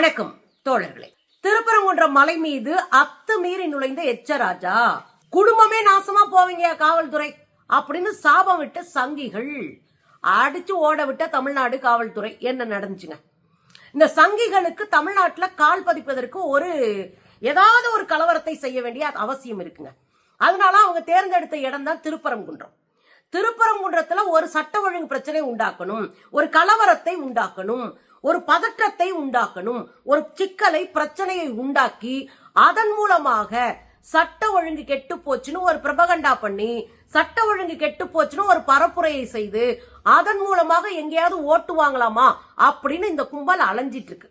வணக்கம் தோழர்களே. திருப்பரங்குன்றம் மலை மீது அத்துமீறி நுழைந்த எச்சராஜா, குடும்பமே நாசமா போவீங்க காவல்துறை அப்படின்னு சாபம் விட்ட சங்கிகள், அடிச்சு ஓட விட்ட தமிழ்நாடு காவல்துறை. என்ன நடந்துச்சுங்க? இந்த சங்கிகளுக்கு தமிழ்நாட்டுல கால் பதிப்பதற்கு ஏதாவது ஒரு கலவரத்தை செய்ய வேண்டிய அவசியம் இருக்குங்க. அதனால அவங்க தேர்ந்தெடுத்த இடம் தான் திருப்பரங்குன்றம். திருப்பரங்குன்றத்துல ஒரு சட்ட ஒழுங்கு பிரச்சனை உண்டாக்கணும், ஒரு கலவரத்தை உண்டாக்கணும், ஒரு பதற்றத்தை உண்டாக்கணும், ஒரு சிக்கலை பிரச்சனையை உண்டாக்கி அதன் மூலமாக சட்ட ஒழுங்கு கெட்டு போச்சுன்னு ஒரு பிரபகண்டா பண்ணி, சட்ட ஒழுங்கு கெட்டு போச்சுன்னு ஒரு பரப்புரையை செய்து அதன் மூலமாக எங்கேயாவது ஓட்டு வாங்கலாமா அப்படின்னு இந்த கும்பல் அலைஞ்சிட்டு இருக்கு.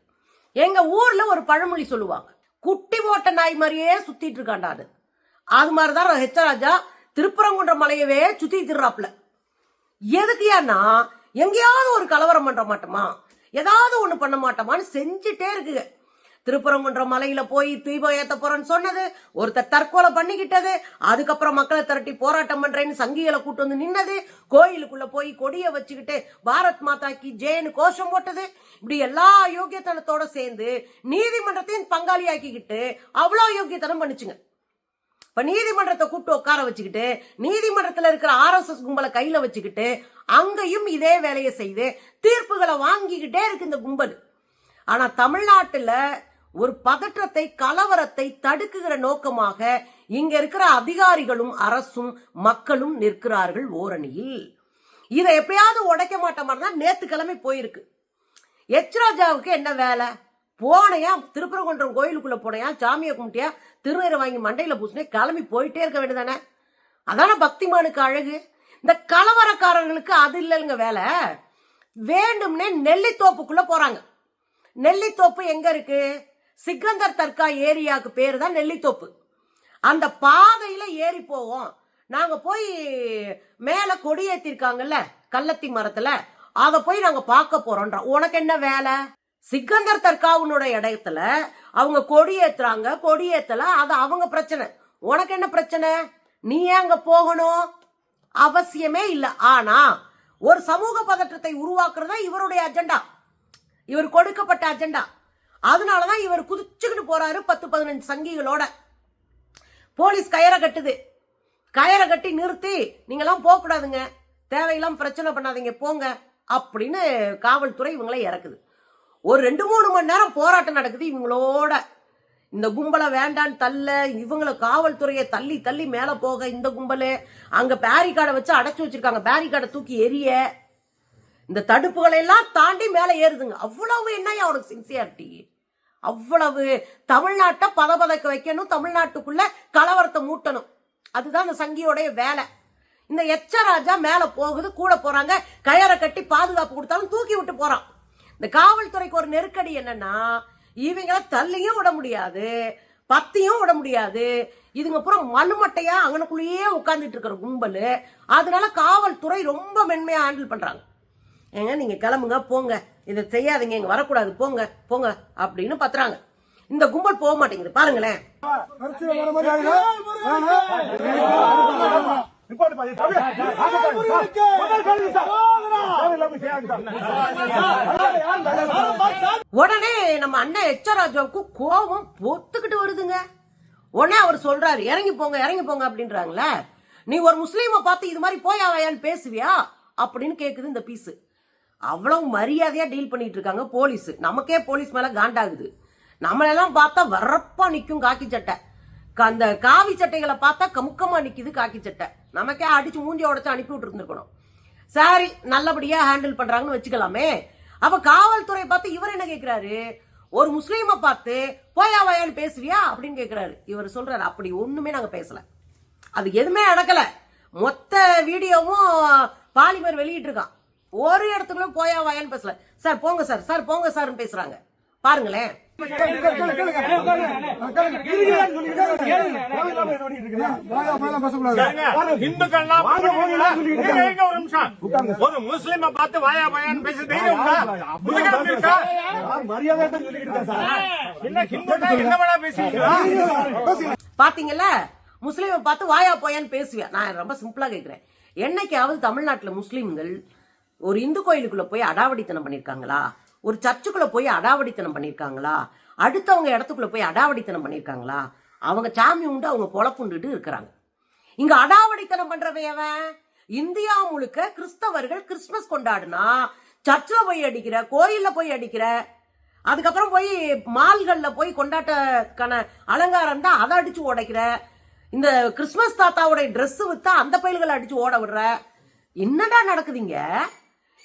எங்க ஊர்ல ஒரு பழமொழி சொல்லுவாங்க, குட்டி ஓட்ட நாய் மாதிரியே சுத்திட்டு இருக்காண்டாது. அது மாதிரிதான் எச்சராஜா திருப்பரங்குன்ற மலையவே சுத்தி திருறாப்ல. எதுக்குயானா எங்கேயாவது ஒரு கலவரம் பண்ற மாட்டோமா, ஏதாவது ஒண்ணு பண்ண மாட்டோமான்னு செஞ்சுட்டே இருக்குங்க. திருப்பரங்குன்ற மலையில போய் தீபம் ஏத்த போறேன்னு சொன்னது, ஒருத்தர் தற்கொலை பண்ணிக்கிட்டது, அதுக்கப்புறம் மக்களை திரட்டி போராட்டம் பண்றேன்னு சங்கிகளை கூட்டு வந்து நின்னது, கோயிலுக்குள்ள போய் கொடிய வச்சுக்கிட்டு பாரத் மாதாக்கு ஜெயன்னு கோஷம் போட்டது, இப்படி எல்லா யோக்கியத்தனத்தோட சேர்ந்து நீதிமன்றத்தையும் பங்காளியாக்கிக்கிட்டு அவ்வளோ யோக்கியத்தனம் பண்ணுச்சுங்க. இப்ப நீதிமன்றத்தை கூப்பிட்டு உட்கார வச்சுக்கிட்டு, நீதிமன்றத்துல இருக்கிற RSS கும்பலை கையில வச்சுக்கிட்டு அங்கேயும் இதே வேலையை செய்து தீர்ப்புகளை வாங்கிக்கிட்டே இருக்கு இந்த கும்பல். ஆனா தமிழ்நாட்டுல ஒரு பதற்றத்தை, கலவரத்தை தடுக்குகிற நோக்கமாக இங்க இருக்கிற அதிகாரிகளும் அரசும் மக்களும் நிற்கிறார்கள் ஓரணியில். இதை எப்படியாவது உடைக்க மாட்டோம்னா நேத்து கிழமை போயிருக்கு. எச்ராஜாவுக்கு என்ன வேலை? போனையா திருப்பரங்குன்றம் கோயிலுக்குள்ள போனையா, சாமியை கும்பிட்டியா, திருநீரை வாங்கி மண்டையில பூசினே கிளம்பி போயிட்டே இருக்க வேண்டியதானே? அதான பக்திமானுக்கு அழகு. இந்த கலவரக்காரர்களுக்கு அது இல்லைங்க வேலை. வேண்டும்னே நெல்லித்தோப்புக்குள்ள போறாங்க. நெல்லித்தோப்பு எங்க இருக்கு? சிக்கந்தர் தர்கா ஏரியாவுக்கு பேரு தான் நெல்லித்தோப்பு. அந்த பாதையில ஏறி போவோம், நாங்க போய் மேல கொடியேத்திருக்காங்கல்ல கள்ளத்தி மரத்துல, அத போய் நாங்க பார்க்க போறோம்ன்ற. உனக்கு என்ன வேலை? சிக்கந்தர் தர்காவுனோட இடத்துல அவங்க கொடியேத்துறாங்க, கொடியேத்தல, அது அவங்க பிரச்சனை. உனக்கு என்ன பிரச்சனை? நீ அங்க போகணும் அவசியமே இல்ல. ஆனா ஒரு சமூக பதற்றத்தை உருவாக்குறதா இவருடைய அஜெண்டா, இவர் கொடுக்கப்பட்ட அஜெண்டா. அதனாலதான் இவர் குதிச்சுக்கிட்டு போறாரு 10-15 சங்கிகளோட. போலீஸ் கயரை கட்டுது, கயரை கட்டி நிறுத்தி நீங்கெல்லாம் போக கூடாதுங்க, தேவையெல்லாம் பிரச்சனை பண்ணாதீங்க போங்க அப்படின்னு காவல்துறை இவங்களை இறக்குது. ஒரு 2-3 மணி நேரம் போராட்டம் நடக்குது இவங்களோட. இந்த கும்பலை வேண்டான்னு தள்ள, இவங்களை காவல்துறையை தள்ளி தள்ளி மேல போக இந்த கும்பலு அங்க பேரிகார்டை வச்சு அடைச்சு வச்சிருக்காங்க, பேரிகார்டை தூக்கி எரிய, இந்த தடுப்புகளை எல்லாம் தாண்டி மேல ஏறுதுங்க. அவ்வளவு என்னையா அவனுக்கு சின்சியாரிட்டி? அவ்வளவு தமிழ்நாட்டை பதபதக்க வைக்கணும், தமிழ்நாட்டுக்குள்ள கலவரத்தை மூட்டணும். அதுதான் இந்த சங்கியோடைய வேலை. இந்த எச்சராஜா மேல போகுது, கூட போறாங்க, கயரை கட்டி பாதுகாப்பு கொடுத்தாலும் தூக்கி விட்டு போறான். இந்த காவல்துறைக்கு ஒரு நெருக்கடி என்னன்னா, இவங்கள தள்ளியும் விட முடியாது, பத்தியும் விட முடியாது. இதுங்க அப்புறம் மண்மட்டையா அங்கனுக்குள்ளேயே உட்கார்ந்துட்டு இருக்கிற கும்பல். அதனால காவல்துறை ரொம்ப மென்மையா ஹேண்டில் பண்றாங்க. ஏங்க நீங்க கிளம்புங்க போங்க, இதை செய்யாதீங்க, இங்க வரக்கூடாது, போங்க போங்க அப்படின்னு பத்துறாங்க. இந்த கும்பல் போக மாட்டேங்குது பாருங்களேன். உடனே நம்ம அண்ணன் எச்சராஜாவுக்கு கோபம் பொத்துக்கிட்டு வருதுங்க. உடனே அவர் சொல்றாரு, இறங்கி போங்க இறங்கி போங்க அப்படின்றாங்களே. நீ ஒரு முஸ்லீமை பார்த்து இது மாதிரி போயாவையான்னு பேசுவியா அப்படின்னு கேக்குது இந்த பீஸ். அவ்வளவு மரியாதையா டீல் பண்ணிட்டு இருக்காங்க போலீஸ். நமக்கே போலீஸ் மேல காண்டாகுது. நம்மளெல்லாம் பார்த்தா வரப்பா நிக்கும் காக்கி சட்டை, அந்த காவி சட்டைகளை பார்த்தா கமுக்கமா நிக்குது காக்கி சட்டை. நமக்கே அடிச்சு மூஞ்சி உடைச்சு அனுப்பி விட்டு இருந்திருக்கணும். சரி, நல்லபடியா ஹேண்டில் பண்றாங்கன்னு வச்சுக்கலாமே. அப்ப காவல்துறை பார்த்து இவர் என்ன கேட்கிறாரு, ஒரு முஸ்லீமை பார்த்து போயாவையான்னு பேசுவியா அப்படின்னு கேட்கிறாரு. இவர் சொல்றாரு, அப்படி ஒண்ணுமே நாங்க பேசல, அது எதுவுமே நடக்கல. மொத்த வீடியோவும் பாலிமர் வெளியிட்டு இருக்கான், ஒரு இடத்துக்குள்ள போயாவாயான்னு பேசல. சார் போங்க சார், சார் போங்க சார் பேசுறாங்க பாருங்களேன். ஒரு முஸ்லிம் பார்த்து வாயா வாயான்னு பேச தைரியம் பாத்தீங்கல்ல? முஸ்லீமை பார்த்து வாயா போயான்னு பேசுவேன். நான் ரொம்ப சிம்பிளா கேட்கிறேன், என்னைக்காவது தமிழ்நாட்டுல முஸ்லிம்கள் ஒரு இந்து கோயிலுக்குள்ள போய் அடாவடித்தனம் பண்ணிருக்காங்களா? ஒரு சர்ச்சுக்குள்ள போய் அடாவடித்தனம் பண்ணிருக்காங்களா? அடுத்தவங்க இடத்துக்குள்ள போய் அடாவடித்தனம் பண்ணிருக்காங்களா? அவங்க சாமி உண்டு, அவங்க பொழப்புண்டுட்டு இருக்கிறாங்க. இங்க அடாவடித்தனம் பண்றவையவன் இந்தியா முழுக்க கிறிஸ்தவர்கள் கிறிஸ்துமஸ் கொண்டாடுனா சர்ச்சில் போய் அடிக்கிற, கோயில்ல போய் அடிக்கிற, அதுக்கப்புறம் போய் மால்கள்ல போய் கொண்டாட்டக்கான அலங்காரம் தான் அதை அடிச்சு உடைக்கிற, இந்த கிறிஸ்துமஸ் தாத்தாவுடைய ட்ரெஸ் வித்தா அந்த பயில்களை அடிச்சு ஓட விடுற. என்னடா நடக்குதுங்க?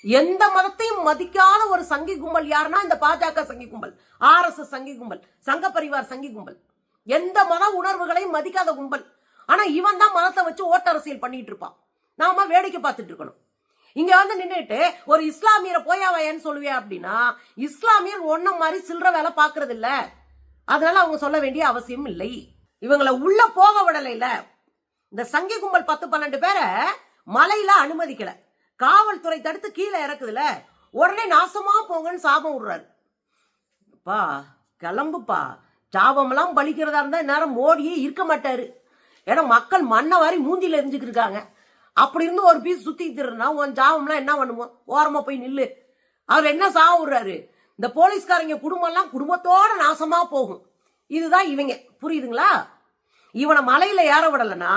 எந்த மதத்தையும் மதிக்காத ஒரு சங்கி கும்பல் யாருன்னா இந்த பாஜக சங்கி கும்பல், RSS சங்கி கும்பல், சங்க பரிவார் சங்கி கும்பல், எந்த மத உணர்வுகளையும் மதிக்காத கும்பல். ஆனா இவன் தான் மதத்தை வச்சு ஓட்ட அரசியல் பண்ணிட்டு இருப்பான். நாம வேடிக்கை பார்த்துட்டு இருக்கணும். இங்க வந்து நின்றுட்டு ஒரு இஸ்லாமியரை போயாவையன்னு சொல்லுவேன் அப்படின்னா, இஸ்லாமியர் ஒன்ன மாதிரி சில்லற வேலை பாக்குறது இல்ல, அதனால அவங்க சொல்ல வேண்டிய அவசியம் இல்லை. இவங்களை உள்ள போக விடலைல. இந்த சங்கி கும்பல் 10-12 பேரை மலையில அனுமதிக்கல, காவல்துறை தடுத்து கீழே இறக்குதுல, உடனே நாசமா போங்கன்னு சாபம் விடுறாரு. பா கிளம்புப்பா, சாபமெல்லாம் பலிக்கிறதா இருந்தா நேரம் மோடியே இருக்க மாட்டாரு. ஏன்னா மக்கள் மண்ணை வாரி மூந்தில எரிஞ்சுக்கிட்டு இருக்காங்க. அப்படி இருந்து ஒரு பீஸ் சுத்தி திருனா உன் சாபம்லாம் என்ன பண்ணுவோம்? ஓரமா போய் நில்லு. அவர் என்ன சாபம் விடுறாரு? இந்த போலீஸ்காரங்க குடும்பம் எல்லாம் குடும்பத்தோட நாசமா போகும். இதுதான் இவங்க, புரியுதுங்களா? இவனை மலையில ஏற விடலன்னா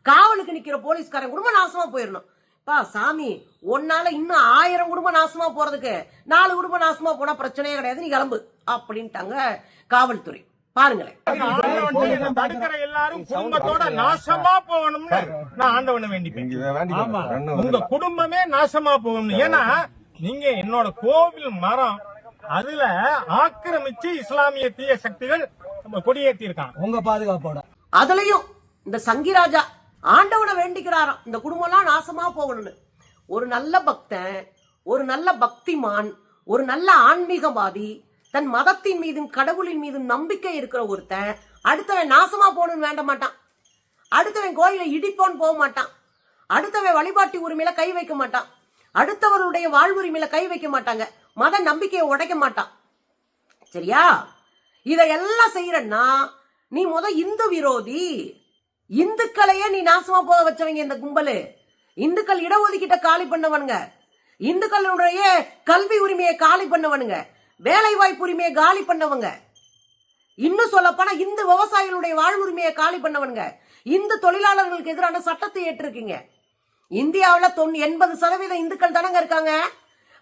காவலுக்கு நிக்கிற போலீஸ்காரன் குடும்பம் நாசமா போயிடணும். பா சாமி, ஒன்னால இன்னும் 1000 குடும்பம் நாசமா போறதுக்கு 4 குடும்பம் நாசமா போனா பிரச்சனையே கிடையாது, நீ கிளம்பு அப்படின்ட்டாங்க காவல்துறை. பாருங்களேன், தடுக்கிற எல்லாரும் குடும்பத்தோட நாசமா போகணும்னு நான் ஆண்டவனை வேண்டிப்பேன். உங்க குடும்பமே நாசமா போகணும். ஏன்னா நீங்க என்னோட கோவில் மரம் அதுல ஆக்கிரமிச்சு இஸ்லாமிய தீய சக்திகள் கொடியேற்றி இருக்காங்க உங்க பாதுகாப்போட. அதுலயும் இந்த சங்கிராஜா ஆண்டவனை வேண்டிக்கிறாராம் இந்த குடும்பம் எல்லாம் நாசமா போகணும்னு. ஒரு நல்ல பக்தன், ஒரு நல்ல பக்திமான், ஒரு நல்ல ஆன்மீகவாதி, தன் மதத்தின் மீதும் கடவுளின் மீதும் நம்பிக்கை இருக்கிற ஒருத்தன் அடுத்தவன் நாசமா போகணும்னு வேண்ட மாட்டான். அடுத்தவன் கோயிலை இடிப்போன்னு போக மாட்டான். அடுத்தவன் வழிபாட்டு உரிமையில கை வைக்க மாட்டான். அடுத்தவர்களுடைய வாழ்வுரிமையில கை வைக்க மாட்டாங்க. மத நம்பிக்கையை உடைக்க மாட்டான். சரியா? இதையெல்லாம் செய்யறன்னா நீ இந்து விரோதி. இந்துக்களையே நீ நாசமா போக வச்சவங்க இந்த கும்பலு. இந்துக்கள் இடஒதுக்கீட்டை காலி பண்ணவனுங்க, இந்துக்களுடைய கல்வி உரிமையை காலி பண்ணவனுங்க, வேலை வாய்ப்பு உரிமையை காலி பண்ணவங்க, இன்னும் சொல்லப்போனா இந்து விவசாயிகளுடைய வாழ்வுரிமையை காலி பண்ணவனுங்க, இந்து தொழிலாளர்களுக்கு எதிரான சட்டத்தை ஏற்றிருக்கீங்க. இந்தியாவில் 80% இந்துக்கள் தானங்க இருக்காங்க.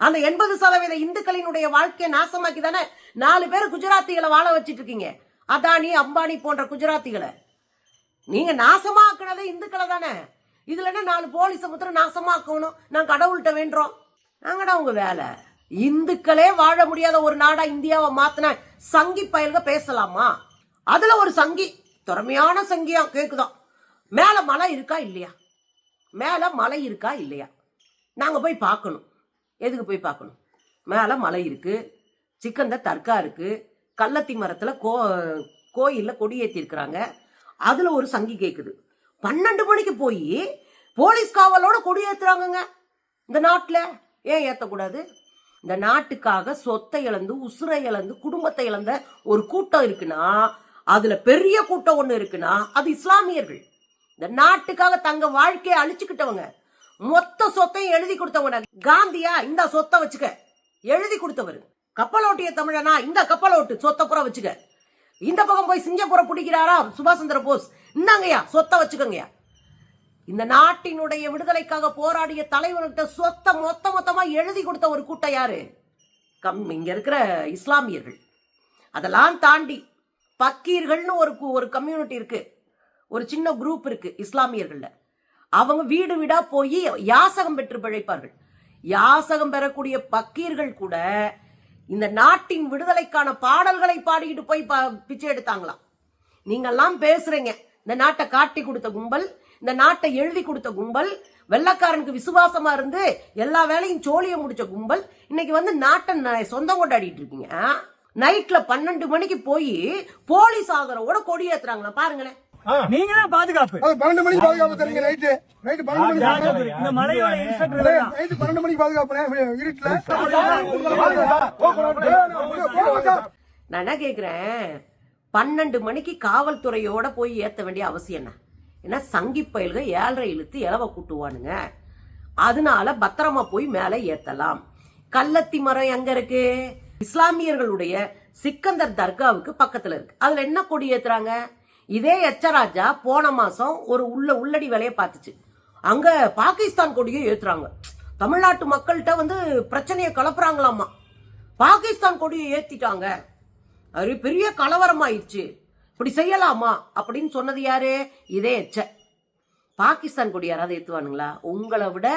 அந்த 80% இந்துக்களினுடைய வாழ்க்கையை நாசமாக்கி தானே 4 பேர் குஜராத்திகளை வாழ வச்சிட்டு இருக்கீங்க. அதானி அம்பானி போன்ற குஜராத்திகளை நீங்க நாசமாக்குனதே இந்துக்களை தானே. இதுல என்ன 4 போலீஸை முத்திர நாசமாக்கணும் நான் கடவுள்கிட்ட வேண்டுறோம்? நாங்கடா உங்க வேலை. இந்துக்களே வாழ முடியாத ஒரு நாடா இந்தியாவை மாத்தின சங்கி பயல்க பேசலாமா? அதுல ஒரு சங்கி, திறமையான சங்கியா கேக்குதான், மேல மலை இருக்கா இல்லையா, மேல மலை இருக்கா இல்லையா, நாங்க போய் பார்க்கணும். எதுக்கு போய் பார்க்கணும்? மேல மலை இருக்கு, சிக்கந்த தர்கா இருக்கு, கள்ளத்தி மரத்துல கோயில்ல கொடியேற்றி இருக்கிறாங்க. அதுல ஒரு சங்கி கேக்குது, 12 மணிக்கு போய் போலீஸ் காவலோட கொடியேற்றுறாங்க இந்த நாட்டுல. ஏன் ஏத்தக்கூடாது? இந்த நாட்டுக்காக சொத்தை இழந்து, உசுரை இழந்து, குடும்பத்தை இழந்த ஒரு கூட்டம் இருக்குன்னா, அதுல பெரிய கூட்டம் ஒண்ணு இருக்குன்னா அது இஸ்லாமியர்கள். இந்த நாட்டுக்காக தங்க வாழ்க்கையை அழிச்சுக்கிட்டவங்க, மொத்த சொத்தையும் எழுதி கொடுத்தவங்க. காந்தியா இந்த சொத்தை வச்சுக்க எழுதி கொடுத்தவர். கப்பலோட்டிய தமிழனா இந்த கப்பலோட்டு சொத்தை புற வச்சுக்க. இந்த பக்கம் போய் சிங்கப்பூரை பிடிக்கிறாரா சுபாஷ் சந்திர போஸ், இந்தாங்கய்யா சொத்தை வச்சுக்கங்கய்யா. இந்த நாட்டினுடைய விடுதலைக்காக போராடிய தலைவர்கிட்ட சொத்தை மொத்தமா எழுதி கொடுத்த ஒரு கூட்டம் யாரு? இங்க இருக்கிற இஸ்லாமியர்கள். அதெல்லாம் தாண்டி பக்கீர்கள்னு ஒரு கம்யூனிட்டி இருக்கு, ஒரு சின்ன குரூப் இருக்கு இஸ்லாமியர்கள்ல. அவங்க வீடு வீடா போய் யாசகம் பெற்று பிழைப்பார்கள். யாசகம் பெறக்கூடிய பக்கீர்கள் கூட இந்த நாட்டின் விடுதலைக்கான பாடல்களை பாடிக்கிட்டு போய் பிச்சை எடுத்தாங்களாம். நீங்கெல்லாம் பேசுறீங்க, இந்த நாட்டை காட்டி கொடுத்த கும்பல், இந்த நாட்டை எழுதி கொடுத்த கும்பல், வெள்ளக்காரனுக்கு விசுவாசமா இருந்து எல்லா வேலையும் சோழிய முடிச்ச கும்பல், இன்னைக்கு நாட்டை சொந்தம் கொண்டாடிட்டு இருக்கீங்க. நைட்ல 12 மணிக்கு போய் போலீஸ் ஆதரவோட கொடியேத்துறாங்களா பாருங்களேன். நீங்க தான் பாதுகாப்பு. 12 மணிக்கு பாதுகாப்பு தரீங்க. நைட்டு 12 மணிக்கு இந்த மலையோட இன்ஸ்பெக்டர் தான். நைட்டு 12 மணிக்கு பாதுகாப்பு இருட்டுல. நான் என்ன கேக்குறேன், 12 மணிக்கு காவல்துறையோட போய் ஏத்த வேண்டிய அவசியம் என்ன? ஏன்னா சங்கி பயல்கள் 7:30 இழுத்து இலவ கூட்டுவானுங்க. அதனால பத்திரமா போய் மேல ஏத்தலாம். கள்ளத்தி மரம் எங்க இருக்கு? இஸ்லாமியர்களுடைய சிக்கந்தர் தர்காவுக்கு பக்கத்துல இருக்கு. அதுல என்ன கொடி ஏத்துறாங்க? இதே எச்சராஜா போன மாசம் ஒரு உள்ளடி வேலையை பார்த்துச்சு. அங்க பாகிஸ்தான் கொடியை ஏத்துறாங்க. தமிழ்நாட்டு மக்கள்கிட்ட வந்து பிரச்சனையை கலப்புறாங்களாமா. பாகிஸ்தான் கொடியை ஏத்திட்டாங்க, அது பெரிய கலவரம் ஆயிடுச்சு, இப்படி செய்யலாமா அப்படின்னு சொன்னது யாரு? இதே எச்ச. பாகிஸ்தான் கொடி யாராவது ஏத்துவானுங்களா? உங்களை விட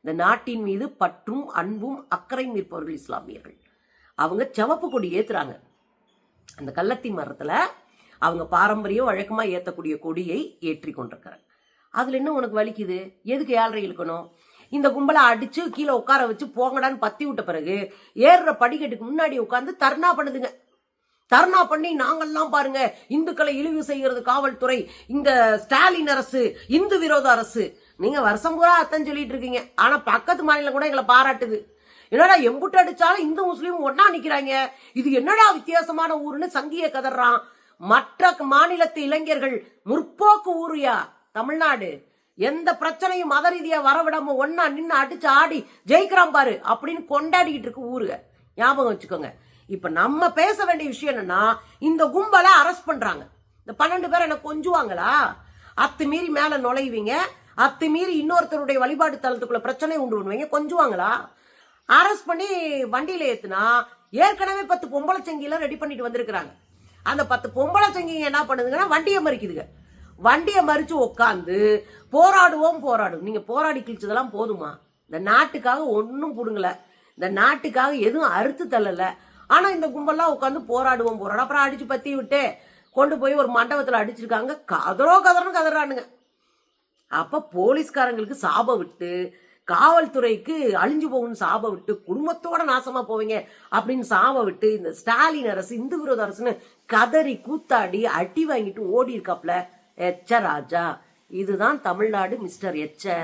இந்த நாட்டின் மீது பற்றும் அன்பும் அக்கறையும் இருப்பவர்கள் இஸ்லாமியர்கள். அவங்க சிவப்பு கொடி ஏத்துறாங்க. அந்த கள்ளத்தி மரத்துல அவங்க பாரம்பரிய வழக்கமா ஏத்தக்கூடிய கொடியை ஏற்றி கொண்டிருக்கிறாங்க. அதுல என்ன உனக்கு வலிக்குது? எதுக்கு 7:30 இழுக்கணும்? இந்த கும்பலை அடிச்சு கீழே உட்கார வச்சு போங்கடான்னு பத்தி விட்ட பிறகு ஏறுற படிக்கட்டுக்கு முன்னாடி உட்கார்ந்து தர்ணா பண்ணுதுங்க. தர்ணா பண்ணி நாங்கள்லாம் பாருங்க இந்துக்களை இழிவு செய்கிறது காவல்துறை, இந்த ஸ்டாலின் அரசு இந்து விரோத அரசு. நீங்க வருஷம் பூரா அத்தன் சொல்லிட்டு இருக்கீங்க, ஆனா பக்கத்து மாநிலம் கூட எங்களை பாராட்டுது. என்னடா எம்புட்டு அடிச்சாலும் இந்து முஸ்லீம் ஒன்னா நிக்கிறாங்க, இது என்னடா வித்தியாசமான ஊருன்னு சங்கிய கதறான். மற்ற மாநிலத்து இளைஞர்கள் முற்போக்கு ஊரியா தமிழ்நாடு, எந்த பிரச்சனையும் மத ரீதியா வரவிடாம ஒன்னா நின்று அடிச்சு ஆடி ஜெயிக்கிறான் பாரு அப்படின்னு கொண்டாடிக்கிட்டு இருக்கு ஊருக. ஞாபகம் வச்சுக்கோங்க. இப்ப நம்ம பேச வேண்டிய விஷயம் என்னன்னா, இந்த கும்பலை அரெஸ்ட் பண்றாங்க. இந்த 12 பேர் என்ன கொஞ்சுவாங்களா? அத்துமீறி மேல நுழைவீங்க, அத்துமீறி இன்னொருத்தருடைய வழிபாடு தளத்துக்குள்ள பிரச்சனை உண்டு பண்ணுவீங்க, கொஞ்சுவாங்களா? அரெஸ்ட் பண்ணி வண்டியில ஏத்துனா ஏற்கனவே 10 பொம்பளை சங்கில ரெடி பண்ணிட்டு வந்திருக்கிறாங்க. அந்த 10 பொம்பளை சங்கிங்க என்ன பண்ணுதுங்கன்னா வண்டியை மறிக்குதுங்க. வண்டியை மறிச்சு உட்காந்து போராடுவோம். நீங்க போராடி கிழிச்சதெல்லாம் போதுமா? இந்த நாட்டுக்காக ஒன்னும் புடுங்கல, இந்த நாட்டுக்காக எதுவும் அறுத்து தள்ளல. ஆனா இந்த கும்பல்லாம் உட்காந்து போராடுவோம். அப்புறம் அடிச்சு பத்தி விட்டு கொண்டு போய் ஒரு மண்டபத்துல அடிச்சிருக்காங்க. கதறன்னு கதறானுங்க. அப்ப போலீஸ்காரங்களுக்கு சாபம் விட்டு, காவல்துறைக்கு அழிஞ்சு போகும் சாபம் விட்டு, குடும்பத்தோட நாசமா போவீங்க அப்படின்னு சாபம் விட்டு, இந்த ஸ்டாலின் அரசு இந்து விரோத அரசுன்னு கதறி கூத்தாடி அடி வாங்கிட்டு ஓடி இருக்காப்ல எச்ச ராஜா. இதுதான் தமிழ்நாடு மிஸ்டர் எச்ச.